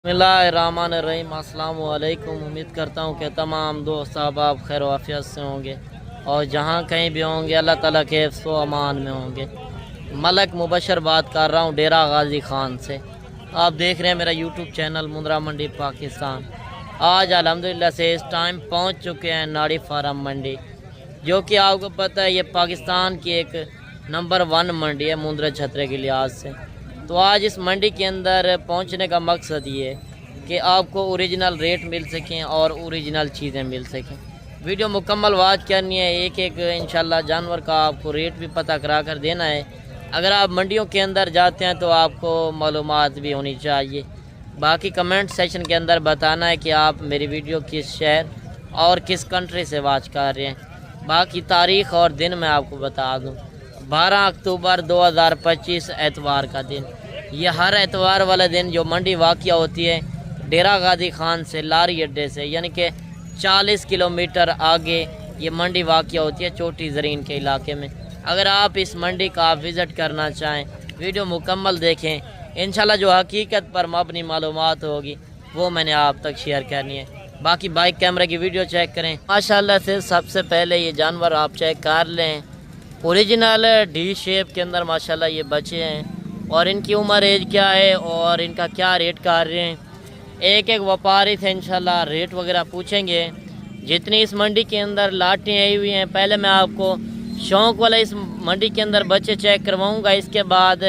बिस्मिल्लाहिर्रहमानिर्रहीम। अस्सलाम वालेकुम। उम्मीद करता हूँ कि तमाम दोस्त आप खैर आफियत से होंगे और जहाँ कहीं भी होंगे अल्लाह ताला के हिफ्ज़ व अमान में होंगे। मलक मुबशर बात कर रहा हूँ डेरा गाजी खान से। आप देख रहे हैं मेरा यूट्यूब चैनल मुंद्रा मंडी पाकिस्तान। आज अल्हम्दुलिल्लाह से इस टाइम पहुँच चुके हैं नाड़ी फार्म मंडी, जो कि आपको पता है ये पाकिस्तान की एक नंबर 1 मंडी है मुंद्रा छतरे के लिहाज से। तो आज इस मंडी के अंदर पहुंचने का मकसद ये है कि आपको ओरिजिनल रेट मिल सकें और ओरिजिनल चीज़ें मिल सकें। वीडियो मुकम्मल वाच करनी है, एक एक इंशाल्लाह जानवर का आपको रेट भी पता करा कर देना है। अगर आप मंडियों के अंदर जाते हैं तो आपको मालूमात भी होनी चाहिए। बाकी कमेंट सेक्शन के अंदर बताना है कि आप मेरी वीडियो किस शहर और किस कंट्री से वाच कर रहे हैं। बाकी तारीख़ और दिन मैं आपको बता दूँ, 12 अक्टूबर 2025 एतवार का दिन। ये हर एतवार वाला दिन जो मंडी वाक़या होती है डेरा गाजी खान से लारी अड्डे से, यानी कि 40 किलोमीटर आगे ये मंडी वाक़या होती है छोटी ज़रीन के इलाके में। अगर आप इस मंडी का विज़िट करना चाहें, वीडियो मुकम्मल देखें। इंशाल्लाह जो हकीकत पर मबनी मालूमात होगी वो मैंने आप तक शेयर करनी है। बाकी बाइक कैमरे की वीडियो चेक करें। माशाल्लाह से सबसे पहले ये जानवर आप चेक कर लें। ओरिजिनल डी शेप के अंदर माशाल्लाह ये बच्चे हैं और इनकी उम्र एज क्या है और इनका क्या रेट कर रहे हैं, एक एक व्यापारी से इंशाल्लाह रेट वगैरह पूछेंगे। जितनी इस मंडी के अंदर लाटें आई हुई हैं, पहले मैं आपको शौक़ वाला इस मंडी के अंदर बच्चे चेक करवाऊंगा, इसके बाद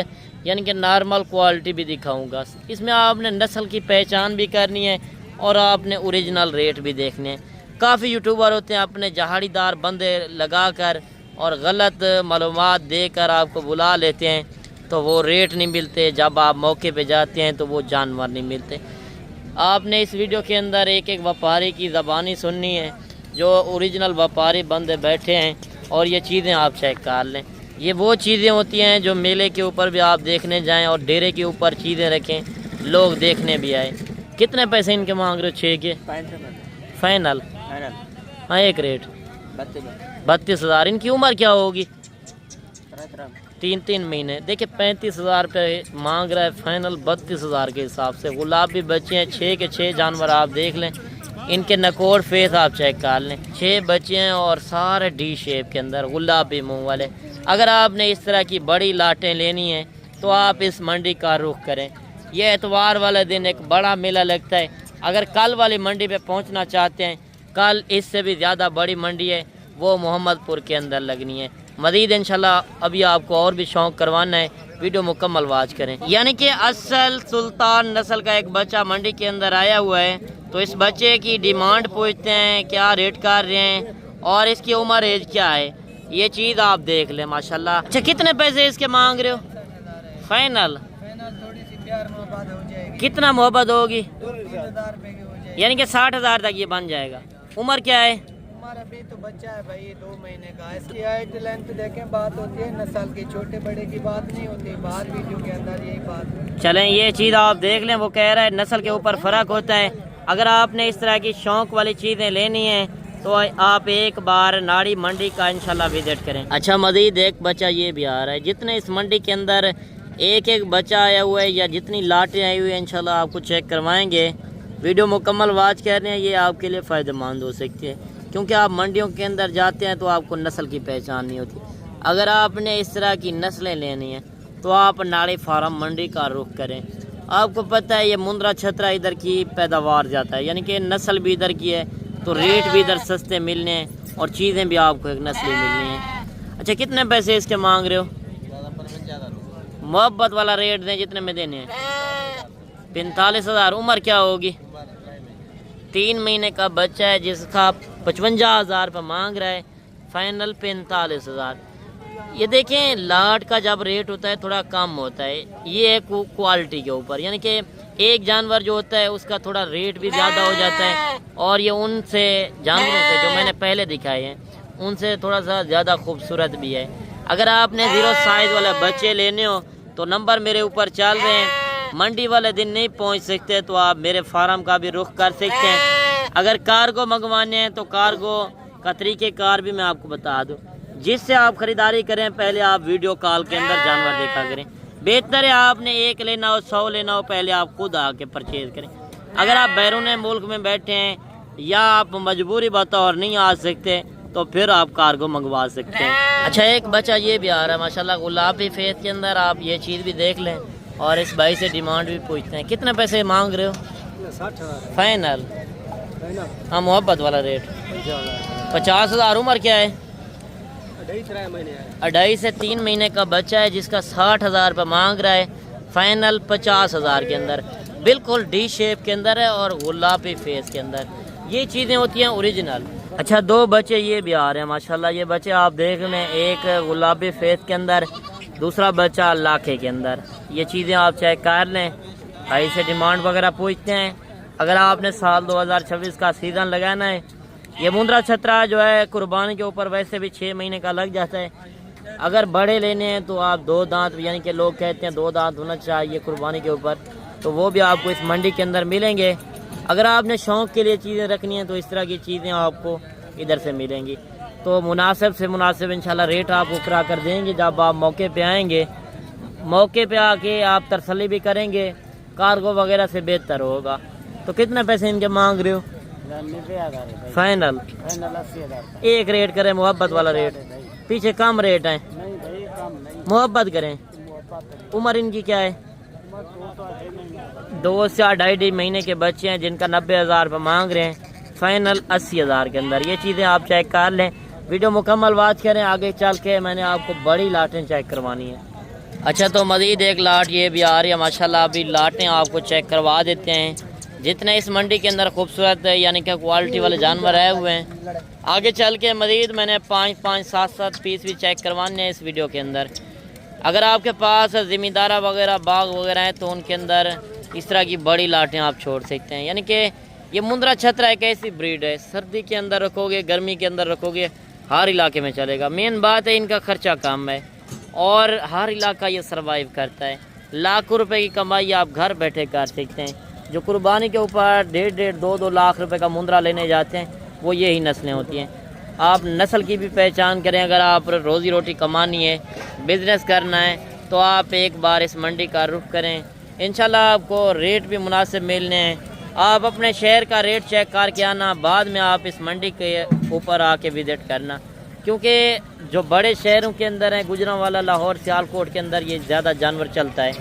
यानी कि नॉर्मल क्वालिटी भी दिखाऊंगा। इसमें आपने नस्ल की पहचान भी करनी है और आपने ओरिजिनल रेट भी देखने हैं। काफ़ी यूट्यूबर होते हैं अपने जहाड़ीदार बंदे लगा कर और गलत मालूमात देकर आपको बुला लेते हैं, तो वो रेट नहीं मिलते। जब आप मौके पे जाते हैं तो वो जानवर नहीं मिलते। आपने इस वीडियो के अंदर एक एक व्यापारी की ज़बानी सुननी है, जो ओरिजिनल व्यापारी बंदे बैठे हैं, और ये चीज़ें आप चेक कर लें। ये वो चीज़ें होती हैं जो मेले के ऊपर भी आप देखने जाएँ और डेरे के ऊपर चीज़ें रखें, लोग देखने भी आए। कितने पैसे इनके मांग रहे हो? 6 के फाइनल? हाँ, एक रेट 32,000। इनकी उम्र क्या होगी? 3 महीने। देखिए 35,000 रुपये मांग रहा है फाइनल 32,000 के हिसाब से। गुलाबी बच्चे हैं, 6 के 6 जानवर आप देख लें। इनके नकोर फेस आप चेक कर लें। 6 बच्चे हैं और सारे डी शेप के अंदर गुलाबी मुंह वाले। अगर आपने इस तरह की बड़ी लाटें लेनी हैं तो आप इस मंडी का रुख करें। यह एतवार वाला दिन एक बड़ा मेला लगता है। अगर कल वाली मंडी पे पहुंचना चाहते हैं, कल इससे भी ज़्यादा बड़ी मंडी है, वो मोहम्मदपुर के अंदर लगनी है। मज़ीद इंशाल्लाह अभी आपको और भी शौक़ करवाना है, वीडियो मुकम्मल वाच करें। यानी कि असल सुल्तान नस्ल का एक बच्चा मंडी के अंदर आया हुआ है, तो इस बच्चे की डिमांड पूछते हैं, क्या रेट कर रहे हैं और इसकी उम्र एज क्या है, ये चीज़ आप देख लें माशाल्लाह। अच्छा, कितने पैसे इसके मांग रहे हो? फाइनल थोड़ी सी प्यार मोहब्बत हो जाएगी। कितना मोहब्बत होगी? 2,000 रुपये की हो जाएगी, यानी कि 60,000 तक ये बन जाएगा। उम्र क्या है? हमारा अभी तो बच्चा है भाई, 2 महीने का। इसकी हाइट लेंथ देखें, बात होती है नस्ल की, छोटे बड़े की बात नहीं होती। बाहर वीडियो के अंदर यही बात। चलें, ये चीज़ आप देख लें। वो कह रहा है नस्ल के ऊपर फ़र्क होता है। अगर आपने इस तरह की शौक़ वाली चीज़ें लेनी हैं तो आप एक बार नाड़ी मंडी का इंशाल्लाह विजिट करें। अच्छा, मज़ीद एक बच्चा ये भी आ रहा है। जितने इस मंडी के अंदर एक एक बच्चा आया हुआ है या जितनी लाटें आई हुई हैं इंशाल्लाह आपको चेक करवाएंगे। वीडियो मुकम्मल वाच कर रहे हैं, ये आपके लिए फ़ायदेमंद हो सकती है, क्योंकि आप मंडियों के अंदर जाते हैं तो आपको नस्ल की पहचान नहीं होती। अगर आपने इस तरह की नस्लें लेनी हैं तो आप नाड़ी फार्म मंडी का रुख करें। आपको पता है ये मुंद्रा छतरा इधर की पैदावार जाता है, यानी कि नस्ल भी इधर की है, तो रेट भी इधर सस्ते मिलने हैं और चीज़ें भी आपको एक नस्ली मिलनी है। अच्छा, कितने पैसे इसके मांग रहे हो? मोहब्बत वाला रेट दें जितने में देने हैं। 45,000। उम्र क्या होगी? 3 महीने का बच्चा है जिसका 55,000 रुपये मांग रहा है, फाइनल 45,000। ये देखें, लाट का जब रेट होता है थोड़ा कम होता है, ये है क्वालिटी के ऊपर, यानी कि एक जानवर जो होता है उसका थोड़ा रेट भी ज़्यादा हो जाता है, और ये उनसे जानवरों से जो मैंने पहले दिखाए हैं उनसे थोड़ा सा ज़्यादा खूबसूरत भी है। अगर आपने 0 साइज़ वाला बच्चे लेने हो तो नंबर मेरे ऊपर चल रहे हैं। मंडी वाले दिन नहीं पहुंच सकते तो आप मेरे फार्म का भी रुख कर सकते हैं। अगर कार्गो मंगवाने हैं तो कार्गो का तरीक़ेकार भी मैं आपको बता दूं। जिससे आप ख़रीदारी करें, पहले आप वीडियो कॉल के अंदर जानवर देखा करें। बेहतर है आपने 1 लेना हो 100 लेना हो, पहले आप खुद आके परचेज़ करें। اگر آپ بیرون ملک میں بیٹھے ہیں یا آپ مجبوری بطور نہیں آ سکتے تو پھر آپ کارگو منگوا سکتے ہیں۔ اچھا ایک بچہ یہ بھی آ رہا ہے ماشاءاللہ گلابی فیس کے اندر، آپ یہ چیز بھی دیکھ لیں اور اس بھائی سے ڈیمانڈ بھی پوچھتے ہیں کتنے پیسے مانگ رہے ہو؟ 60,000 فائنل؟ ہاں محبت والا ریٹ 50,000۔ عمر کیا ہے؟ 2.5 سے 3 مہینے کا بچہ ہے جس کا 60,000 روپے مانگ رہا ہے، فائنل 50,000 کے اندر، بالکل ڈی شیپ کے اندر ہے اور گلابی فیس کے اندر، یہ چیزیں ہوتی ہیں اوریجنل۔ اچھا 2 بچے یہ بھی آ رہے ہیں ماشاءاللہ، یہ بچے آپ دیکھ لیں، ایک گلابی فیس کے اندر، دوسرا بچہ لاکھے کے اندر، یہ چیزیں آپ چیک کر لیں، بھائی سے ڈیمانڈ وغیرہ پوچھتے ہیں۔ اگر آپ نے سال 2026 کا سیزن لگانا ہے، یہ مندرا چھترا جو ہے قربانی کے اوپر ویسے بھی 6 مہینے کا لگ جاتا ہے، اگر بڑے لینے ہیں تو آپ 2 دانت، یعنی کہ لوگ کہتے ہیں 2 دانت ہونا چاہیے قربانی کے اوپر، تو وہ بھی آپ کو اس منڈی کے اندر ملیں گے۔ اگر آپ نے شوق کے لیے چیزیں رکھنی ہیں تو اس طرح کی چیزیں آپ کو ادھر سے ملیں گی، تو مناسب سے مناسب انشاءاللہ ریٹ آپ کو کرا کر دیں گے۔ جب آپ موقع پہ آئیں گے، موقع پہ آ کے آپ تسلی بھی کریں گے، کارگو وغیرہ سے بہتر ہوگا۔ تو کتنے پیسے ان کے مانگ رہے ہو؟ 90,000 فائنل؟ 80,000 ایک ریٹ کریں محبت والا ریٹ، پیچھے کم ریٹ ہیں، نہیں بھائی کم نہیں، محبت کریں۔ عمر ان کی کیا ہے؟ 2 سے 2.5 مہینے کے بچے ہیں جن کا 90,000 روپے مانگ رہے ہیں، فائنل 80,000 کے اندر، یہ چیزیں آپ چیک کر لیں۔ ویڈیو مکمل واچ کریں، آگے چل کے میں نے آپ کو بڑی لاٹیں چیک کروانی ہے۔ اچھا تو مزید ایک لاٹ یہ بھی آ رہی ہے ماشاءاللہ، ابھی لاٹیں آپ کو چیک کروا دیتے ہیں۔ جتنے اس منڈی کے اندر خوبصورت یعنی کہ کوالٹی والے جانور آئے ہوئے ہیں، آگے چل کے مزید میں نے 5 7 پیس بھی چیک کروانے ہیں اس ویڈیو کے اندر۔ اگر آپ کے پاس زمیندارہ وغیرہ باغ وغیرہ ہیں تو ان کے اندر اس طرح کی بڑی لاٹیں آپ چھوڑ سکتے ہیں، یعنی کہ یہ مندرا چھترا ایک ایسی بریڈ ہے، سردی کے اندر رکھو گے، گرمی کے اندر رکھو گے، ہر علاقے میں چلے گا۔ مین بات ہے ان کا خرچہ کم ہے اور ہر علاقہ یہ سروائیو کرتا ہے، لاکھوں روپے کی کمائی آپ گھر بیٹھے کر سکتے ہیں۔ جو قربانی کے اوپر 1.5 لاکھ روپے کا مندرا لینے جاتے ہیں وہ یہی نسلیں ہوتی ہیں۔ آپ نسل کی بھی پہچان کریں، اگر آپ روزی روٹی کمانی ہے، بزنس کرنا ہے تو آپ ایک بار اس منڈی کا رخ کریں، انشاءاللہ آپ کو ریٹ بھی مناسب ملنے ہیں۔ آپ اپنے شہر کا ریٹ چیک کر کے آنا، بعد میں آپ اس منڈی کے اوپر آ کے وزٹ کرنا، کیونکہ جو بڑے شہروں کے اندر ہیں، گجرانوالا، لاہور، سیالکوٹ کے اندر یہ زیادہ جانور چلتا ہے،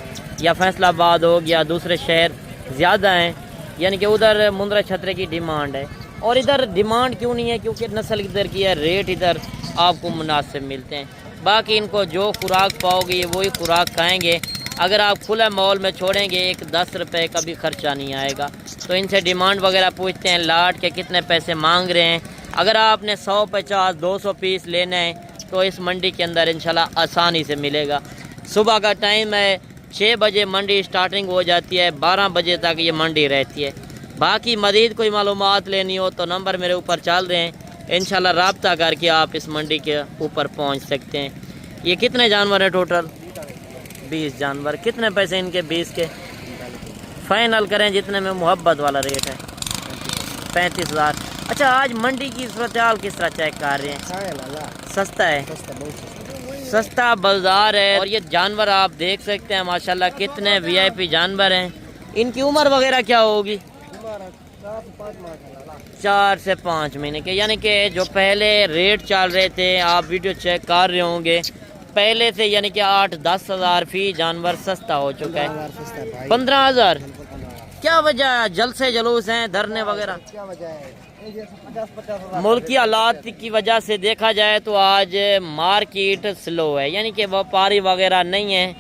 یا فیصل آباد ہو گیا، دوسرے شہر زیادہ ہیں، یعنی کہ ادھر مندرا چھترے کی ڈیمانڈ ہے۔ اور ادھر ڈیمانڈ کیوں نہیں ہے؟ کیونکہ نسل ادھر کی ہے، ریٹ ادھر آپ کو مناسب ملتے ہیں۔ باقی ان کو جو خوراک پاؤ گے یہ وہی خوراک کھائیں گے۔ اگر آپ کھلا مال میں چھوڑیں گے 10 روپے کا بھی خرچہ نہیں آئے گا۔ تو ان سے ڈیمانڈ وغیرہ پوچھتے ہیں، لاٹ کے کتنے پیسے مانگ رہے ہیں۔ اگر آپ نے 100 50 200 پیس لینا ہے تو اس منڈی کے اندر انشاءاللہ آسانی سے ملے گا۔ صبح کا ٹائم ہے، 6 بجے منڈی سٹارٹنگ ہو جاتی ہے، 12 بجے تک یہ منڈی رہتی ہے۔ باقی مزید کوئی معلومات لینی ہو تو نمبر میرے اوپر چل رہے ہیں، انشاءاللہ رابطہ کر کے آپ اس منڈی کے اوپر پہنچ سکتے ہیں۔ یہ کتنے جانور ہیں ٹوٹل؟ 20 جانور۔ کتنے پیسے ان کے 20 کے؟ فائنل کریں جتنے میں محبت والا ریٹ ہے 35,000۔ اچھا آج منڈی کی صورتحال کس طرح چیک کر رہے ہیں؟ سستا ہے، سستا بازار ہے، اور یہ جانور آپ دیکھ سکتے ہیں ماشاءاللہ کتنے VIP جانور ہیں۔ ان کی عمر وغیرہ کیا ہوگی؟ 4 سے 5 مہینے کے، یعنی کہ جو پہلے ریٹ چل رہے تھے آپ ویڈیو چیک کر رہے ہوں گے، پہلے سے یعنی کہ 8-10 ہزار فی جانور سستا ہو چکا ہے۔ 15,000 کیا وجہ ہے؟ جلسے جلوس ہیں، دھرنے وغیرہ؟ ملکی حالات کی وجہ سے دیکھا جائے تو آج مارکیٹ سلو ہے، یعنی کہ وپاری وغیرہ نہیں ہے،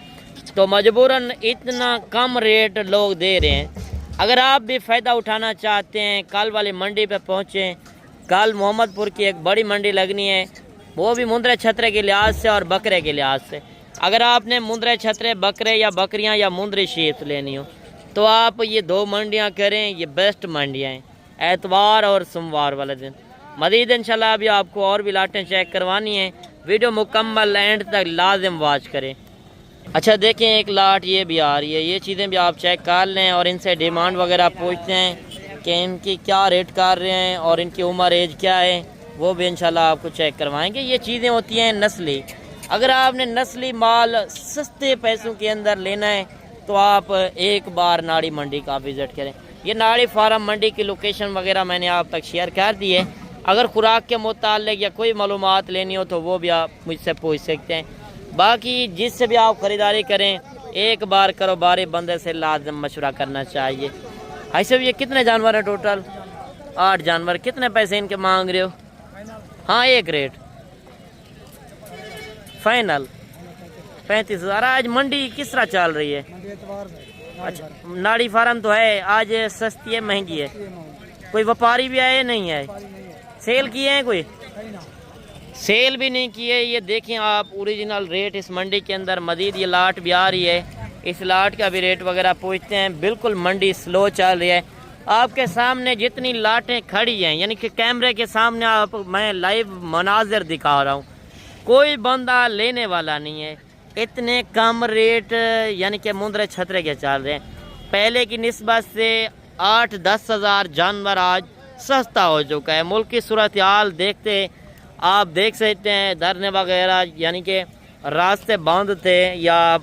تو مجبوراً اتنا کم ریٹ لوگ دے رہے ہیں۔ اگر آپ بھی فائدہ اٹھانا چاہتے ہیں، کل والی منڈی پہ پہنچیں۔ کل محمد پور کی ایک بڑی منڈی لگنی ہے، وہ بھی مندرے چھترے کے لحاظ سے اور بکرے کے لحاظ سے۔ اگر آپ نے مندرے چھترے بکرے یا بکریاں یا مندری شیت لینی ہو تو آپ یہ 2 منڈیاں کریں، یہ بیسٹ منڈیاں ہیں، اتوار اور سوموار والے دن۔ مزید انشاءاللہ ابھی آپ کو اور بھی لاٹیں چیک کروانی ہیں، ویڈیو مکمل اینڈ تک لازم واچ کریں۔ اچھا دیکھیں ایک لاٹ یہ بھی آ رہی ہے، یہ چیزیں بھی آپ چیک کر لیں اور ان سے ڈیمانڈ وغیرہ پوچھتے ہیں کہ ان کی کیا ریٹ کر رہے ہیں اور ان کی عمر ایج کیا ہے، وہ بھی انشاءاللہ آپ کو چیک کروائیں گے۔ یہ چیزیں ہوتی ہیں نسلی، اگر آپ نے نسلی مال سستے پیسوں کے اندر لینا ہے تو آپ ایک بار ناڑی منڈی کا وزٹ کریں۔ یہ ناڑی فارم منڈی کی لوکیشن وغیرہ میں نے آپ تک شیئر کر دی ہے. اگر خوراک کے متعلق یا کوئی معلومات لینی ہو تو وہ بھی آپ مجھ سے پوچھ سکتے ہیں. باقی جس سے بھی آپ خریداری کریں ایک بار کاروباری بندے سے لازم مشورہ کرنا چاہیے. ایسے بھی یہ کتنے جانور ہیں ٹوٹل؟ 8 جانور. کتنے پیسے ان کے مانگ رہے ہو؟ ہاں ایک ریٹ فائنل 35,000. آج منڈی کس طرح چل رہی ہے؟ اچھا ناڑی فارم تو ہے آج سستی ہے مہنگی ہے؟ کوئی وپاری بھی آئے نہیں ہے؟ سیل کیے ہیں؟ کوئی سیل بھی نہیں کیے. یہ دیکھیں آپ اوریجنل ریٹ اس منڈی کے اندر. مزید یہ لاٹ بھی آ رہی ہے, اس لاٹ کا بھی ریٹ وغیرہ پوچھتے ہیں. بالکل منڈی سلو چل رہی ہے. آپ کے سامنے جتنی لاٹیں کھڑی ہیں یعنی کہ کیمرے کے سامنے آپ میں لائیو مناظر دکھا رہا ہوں, کوئی بندہ لینے والا نہیں ہے. اتنے کم ریٹ یعنی کہ مندرے چھترے کے چل رہے ہیں. پہلے کی نسبت سے 8-10 ہزار جانور آج سستا ہو چکا ہے. ملک کی صورتحال دیکھتے آپ دیکھ سکتے ہیں دھرنے وغیرہ یعنی کہ راستے بند تھے یا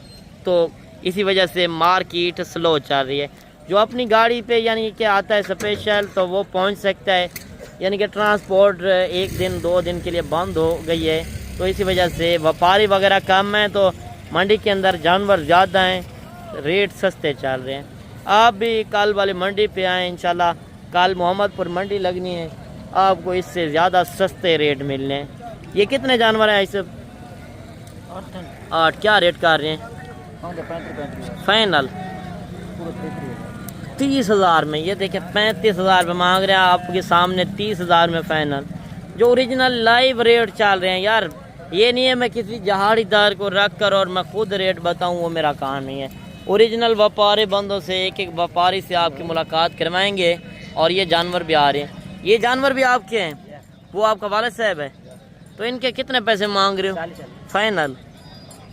تو اسی وجہ سے مارکیٹ سلو چل رہی ہے. جو اپنی گاڑی پہ یعنی کہ آتا ہے اسپیشل تو وہ پہنچ سکتا ہے. یعنی کہ ٹرانسپورٹ 1 دن 2 دن کے لیے بند ہو گئی ہے تو اسی وجہ سے وپاری وغیرہ کم ہیں تو منڈی کے اندر جانور زیادہ ہیں, ریٹ سستے چل رہے ہیں. آپ بھی کل والی منڈی پہ آئیں انشاءاللہ. کل محمد پور منڈی لگنی ہے, آپ کو اس سے زیادہ سستے ریٹ ملنے ہیں. یہ کتنے جانور ہیں ایسے؟ 8. کیا ریٹ کر رہے ہیں فائنل؟ 30,000 میں. یہ دیکھیں 35,000 روپے مانگ رہے ہیں آپ کے سامنے. 30,000 میں فائنل. جو اوریجنل لائیو ریٹ چل رہے ہیں یار, یہ نہیں ہے میں کسی جہاڑی دار کو رکھ کر اور میں خود ریٹ بتاؤں, وہ میرا کام نہیں ہے. اوریجنل وپاری بندوں سے ایک وپاری سے آپ کی ملاقات کروائیں گے. اور یہ جانور بھی آ رہے ہیں. یہ جانور بھی آپ کے ہیں؟ وہ آپ کا والد صاحب ہے. تو ان کے کتنے پیسے مانگ رہے ہو فائنل؟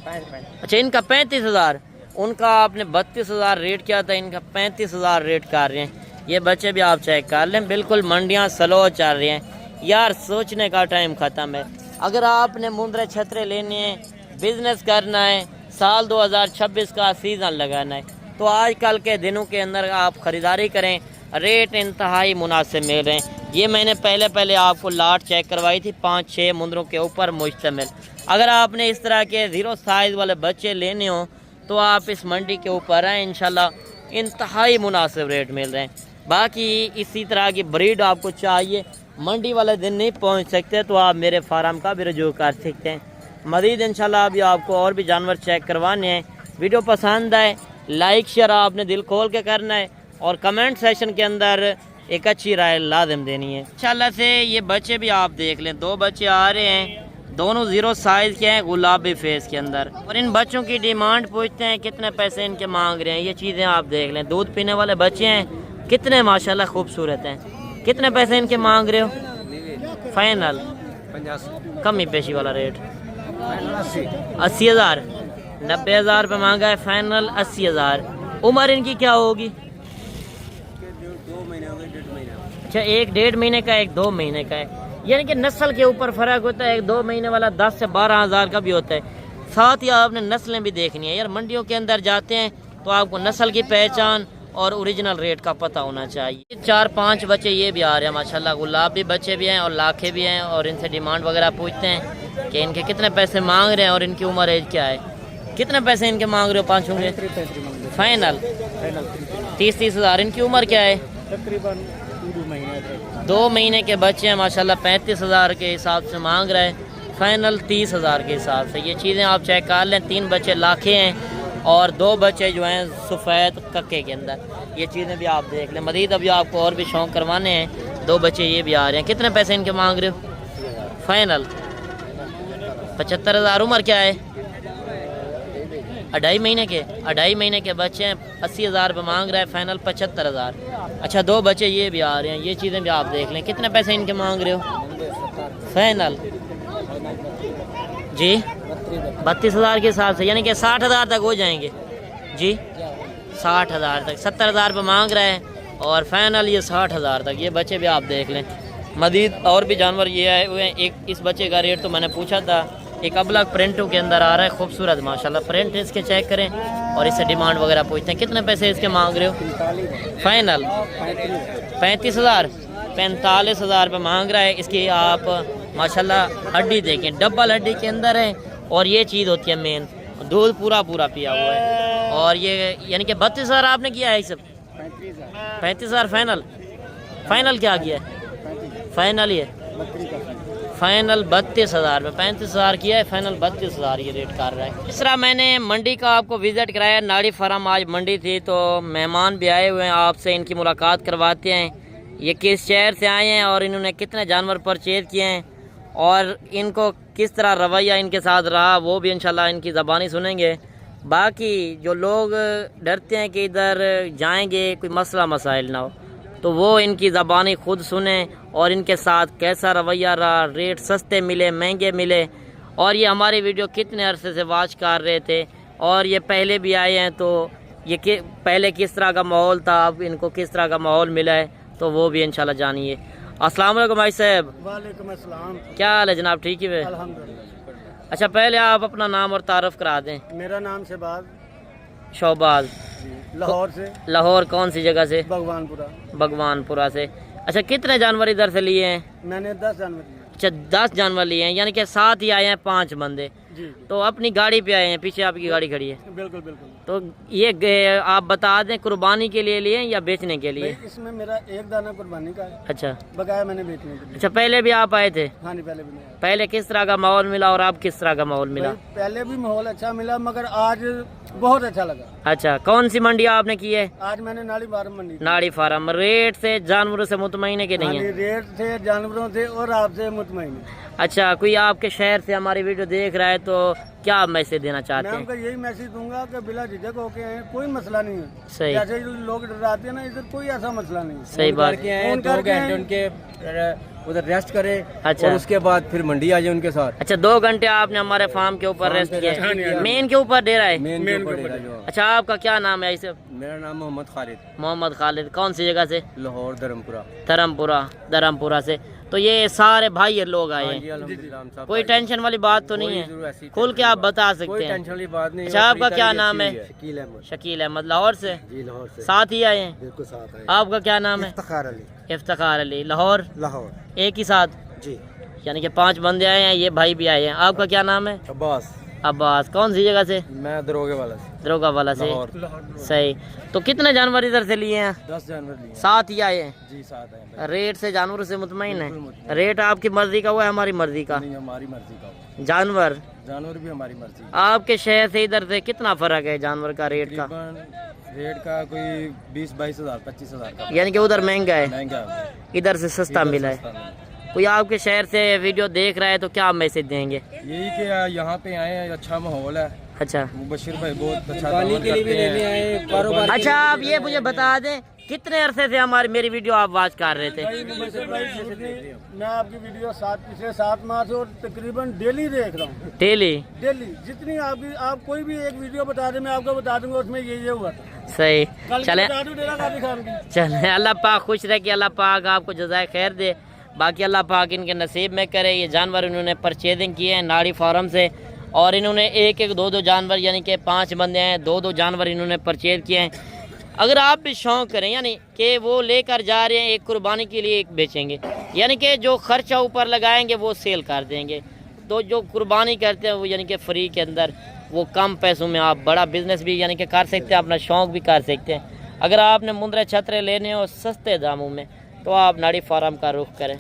اچھا ان کا 35,000. ان کا آپ نے 32,000 ریٹ کیا تھا, ان کا 35,000 ریٹ کر رہے ہیں. یہ بچے بھی آپ چیک کر لیں. بالکل منڈیاں سلو چل رہی ہیں یار, سوچنے کا ٹائم ختم ہے. اگر آپ نے مندرے چھترے لینے ہیں, بزنس کرنا ہے, سال 2026 کا سیزن لگانا ہے تو آج کل کے دنوں کے اندر آپ خریداری کریں. ریٹ انتہائی مناسب مل رہے ہیں. یہ میں نے پہلے آپ کو لاٹ چیک کروائی تھی 5-6 مندروں کے اوپر مشتمل. اگر آپ نے اس طرح کے 0 سائز والے بچے لینے ہوں تو آپ اس منڈی کے اوپر ہیں انشاءاللہ. انتہائی مناسب ریٹ مل رہے ہیں. باقی اسی طرح کی بریڈ آپ کو چاہیے, منڈی والے دن نہیں پہنچ سکتے تو آپ میرے فارم کا بھی رجوع کر سکتے ہیں. مزید انشاءاللہ ابھی آپ کو اور بھی جانور چیک کروانے ہیں. ویڈیو پسند آئے لائک شیئر آپ نے دل کھول کے کرنا ہے اور کمنٹ سیشن کے اندر ایک اچھی رائے لازم دینی ہے انشاءاللہ سے. یہ بچے بھی آپ دیکھ لیں, 2 بچے آ رہے ہیں, دونوں 0 سائز کے ہیں, گلابی فیس کے اندر. اور ان بچوں کی ڈیمانڈ پوچھتے ہیں کتنے پیسے ان کے مانگ رہے ہیں. یہ چیزیں آپ دیکھ لیں, دودھ پینے والے بچے ہیں, کتنے ماشاءاللہ خوبصورت ہیں. کتنے پیسے ان کے مانگ رہے ہو فائنل؟ 85. کمی پیشی والا ریٹ 80,000. 90,000 روپے مانگا ہے فائنل. 80,000. عمر ان کی کیا ہوگی؟ 2 مہینے ہو گئے, 1.5 مہینہ. اچھا 1-1.5 مہینے کا, 1-2 مہینے کا ہے. یعنی کہ نسل کے اوپر فرق ہوتا ہے. 1-2 مہینے والا 10 سے 12,000 کا بھی ہوتا ہے. ساتھ ہی آپ نے نسلیں بھی دیکھنی ہے یار. منڈیوں کے اندر جاتے ہیں تو آپ کو نسل کی پہچان اور اوریجنل ریٹ کا پتہ ہونا چاہیے. 4-5 بچے یہ بھی آ رہے ہیں ماشاءاللہ. گلابی بچے بھی ہیں اور لاکھے بھی ہیں. اور ان سے ڈیمانڈ وغیرہ پوچھتے ہیں کہ ان کے کتنے پیسے مانگ رہے ہیں اور ان کی عمر ایج کیا ہے. کتنے پیسے ان کے مانگ رہے ہو پانچوں کے فائنل؟ 30,000. ان کی عمر کیا ہے؟ تقریباً 2 مہینے کے بچے ہیں ماشاءاللہ. 35,000 کے حساب سے مانگ رہے ہیں فائنل 30,000 کے حساب سے. یہ چیزیں آپ چیک کر لیں. 3 بچے لاکھے ہیں اور 2 بچے جو ہیں سفید ککے کے اندر. یہ چیزیں بھی آپ دیکھ لیں. مزید ابھی آپ کو اور بھی شوق کروانے ہیں. 2 بچے یہ بھی آ رہے ہیں. کتنے پیسے ان کے مانگ رہے ہو فائنل؟ 75,000. عمر کیا ہے؟ 2.5 مہینے کے. 2.5 مہینے کے بچے ہیں. 80,000 روپے مانگ رہا ہے فائنل. 75,000. اچھا 2 بچے یہ بھی آ رہے ہیں. یہ چیزیں بھی آپ دیکھ لیں. کتنے پیسے ان کے مانگ رہے ہو فائنل؟ جی 32,000 کے حساب سے یعنی کہ 60,000 تک ہو جائیں گے جی. 60,000 تک. 70,000 روپے مانگ رہے ہیں اور فائنل یہ 60,000 تک. یہ بچے بھی آپ دیکھ لیں. مزید اور بھی جانور یہ آئے ہوئے ہیں. ایک اس بچے کا ریٹ تو میں نے پوچھا تھا एक अबलग प्रिंटों के अंदर आ रहा है, खूबसूरत माशाल्लाह प्रिंट है इसके, चेक करें और इससे डिमांड वगैरह पूछते हैं। कितने पैसे इसके मांग रहे हो? फाइनल 35,000, 45,000 रुपये मांग रहा है। इसकी आप माशाल्लाह हड्डी देखें, डबल हड्डी के अंदर है और ये चीज़ होती है मेन, दूध पूरा पूरा पिया हुआ है। और ये यानी कि 32,000 आपने किया है ये सब? 35,000 फाइनल। फाइनल क्या किया है? फाइनल ये फाइनल 32,000 में 35,000 किया है, फाइनल 32,000 ये रेट कर रहा है। तीसरा मैंने मंडी का आपको विज़िट कराया, नाड़ी फार्म। आज मंडी थी तो मेहमान भी आए हुए हैं, आपसे इनकी मुलाकात करवाते हैं। ये किस शहर से आए हैं और इन्होंने कितने जानवर परचेज किए हैं और इनको किस तरह रवैया इनके साथ रहा, वो भी इंशाल्लाह इनकी ज़बानी सुनेंगे। बाकी जो लोग डरते हैं कि इधर जाएंगे कोई मसला मसाइल ना हो, तो वो इनकी ज़बानी खुद सुने और इनके साथ कैसा रवैया रहा, रेट सस्ते मिले महंगे मिले, और ये हमारी वीडियो कितने अरसे से वाच कर रहे थे और ये पहले भी आए हैं, तो ये पहले किस तरह का माहौल था, अब इनको किस तरह का माहौल मिला है, तो वो भी इंशाल्लाह जानिए। अस्सलाम वालेकुम भाई साहब। वालेकुम अस्सलाम। क्या हाल है जनाब, ठीक है? अल्हम्दुलिल्लाह। अच्छा, पहले आप अपना नाम और तारफ़ करा दें। मेरा नाम शहबाज, शहबाज, लाहौर से। लाहौर कौन सी जगह से? भगवानपुरा। भगवानपुरा से। अच्छा, कितने जानवर इधर से लिए हैं? मैंने 10 जानवर लिए। अच्छा, 10 जानवर लिए हैं, यानी कि साथ ही आए हैं 5 बंदे। जी। तो अपनी गाड़ी पे आए हैं, पीछे आपकी गाड़ी खड़ी है। बिल्कुल बिल्कुल। तो ये आप बता दें कुर्बानी के लिए लिए या बेचने के लिए? इसमें मेरा एक दाना कुर्बानी का है, अच्छा, बकाया मैंने बेचने के लिए। अच्छा, पहले भी आप आए थे? हाँ नहीं, पहले भी नहीं आया। पहले किस तरह का माहौल मिला और अब किस तरह का माहौल मिला? पहले भी माहौल अच्छा मिला, मगर आज बहुत अच्छा लगा। अच्छा, कौन सी मंडी आपने की है? आज मैंने नाड़ी फार्म मंडी। नाड़ी फार्म। रेट से जानवरों से मुतमईन है कि नहीं है? रेट से, जानवरों से और आपसे मुतमईन है। अच्छा, कोई आपके शहर से हमारी वीडियो देख रहा है तो क्या मैसेज देना चाहते मैं हैं? उनको यही मैसेज दूंगा कि बिला झिझक होके आए, कोई मसला नहीं है। सही। जैसे लोग डराते हैं ना, इधर कोई ऐसा मसला नहीं है। सही बात। 2 घंटे उनके उधर रेस्ट करे। अच्छा। और उसके बाद फिर मंडी आ जाए उनके साथ। अच्छा, 2 घंटे आपने हमारे फार्म के ऊपर रेस्ट किया, मेन के ऊपर डेरा है? मेन के ऊपर डेरा जो। अच्छा, आपका क्या नाम है? इसे मेरा नाम मोहम्मद खालिद। मोहम्मद खालिद। कौन सी जगह से? लाहौर धर्मपुरा। धर्मपुरा से। तो ये सारे भाई लोग आए हैं, अल्हम्दुलिल्लाह। कोई टेंशन वाली बात तो नहीं है? खुल के आप बता सकते कोई हैं। टेंशन वाली बात नहीं। अच्छा, आपका क्या नाम है? शकील अहमद। शकील अहमद। लाहौर से? जी, लाहौर से। साथ ही आए हैं? बिल्कुल साथ आए। आपका क्या नाम है? इफ्तिखार अली। इफ्तिखार अली। लाहौर? लाहौर। एक ही साथ? जी। यानी कि 5 बंदे आए हैं, ये भाई भी आए हैं। आपका क्या नाम है? अब्बास। अब्बास। कौन सी जगह से? मैं दरोगे वाला से। दरोगा वाला से। सही। तो कितने जानवर इधर से लिए हैं? 10 जानवर लिए। साथ ही आए हैं? जी, साथ आए। रेट से जानवरों से मुतमईन है? रेट आपकी मर्जी का हुआ है हमारी मर्जी का? नहीं, हमारी मर्जी का। जानवर भी हमारी मर्जी। आपके शहर से इधर से कितना फर्क है जानवर का रेट का? रेट का कोई 20-22 हज़ार 25,000 का। यानी कि उधर महंगा है, महंगा, इधर से सस्ता मिला है। कोई आपके शहर से वीडियो देख रहा है तो क्या मैसेज देंगे? यही कि यहाँ पे आए हैं, अच्छा माहौल है। अच्छा, मुबशिर भाई बहुत अच्छा के लिए भी लेने आए। अच्छा, आप ये मुझे बता दें कितने अरसे से हमारी मेरी वीडियो आप वॉच कर रहे थे? मैं आपकी वीडियो पिछले 7 माह से और तकरीबन डेली देख रहा हूँ। डेली जितनी आप कोई भी एक वीडियो बता दें, मैं आपको बता दूंगा उसमें ये हुआ था। सही। चले चले। चले, अल्लाह पाक खुश रहे कि अल्लाह पाक आपको जज़ाए खैर दे। बाकी अल्लाह पाक इनके नसीब में करे। ये जानवर इन्होंने परचेजिंग किए हैं नाड़ी फार्म से, और इन्होंने 1-1, 2-2 जानवर, यानी कि 5 बंदे हैं, 2-2 जानवर इन्होंने परचेज किए हैं। अगर आप भी शौक़ करें, यानी कि वो लेकर जा रहे हैं, एक कुर्बानी के लिए एक बेचेंगे, यानी कि जो खर्चा ऊपर लगाएंगे वो सेल कर देंगे। तो जो कुर्बानी करते हैं वो यानी कि फ्री के अंदर, वो कम पैसों में आप बड़ा बिजनेस भी यानी कि कर सकते हैं, अपना शौक़ भी कर सकते हैं। अगर आपने मुंदरे छतरे लेने हो सस्ते दामों में तो आप नाड़ी फार्म का रुख करें।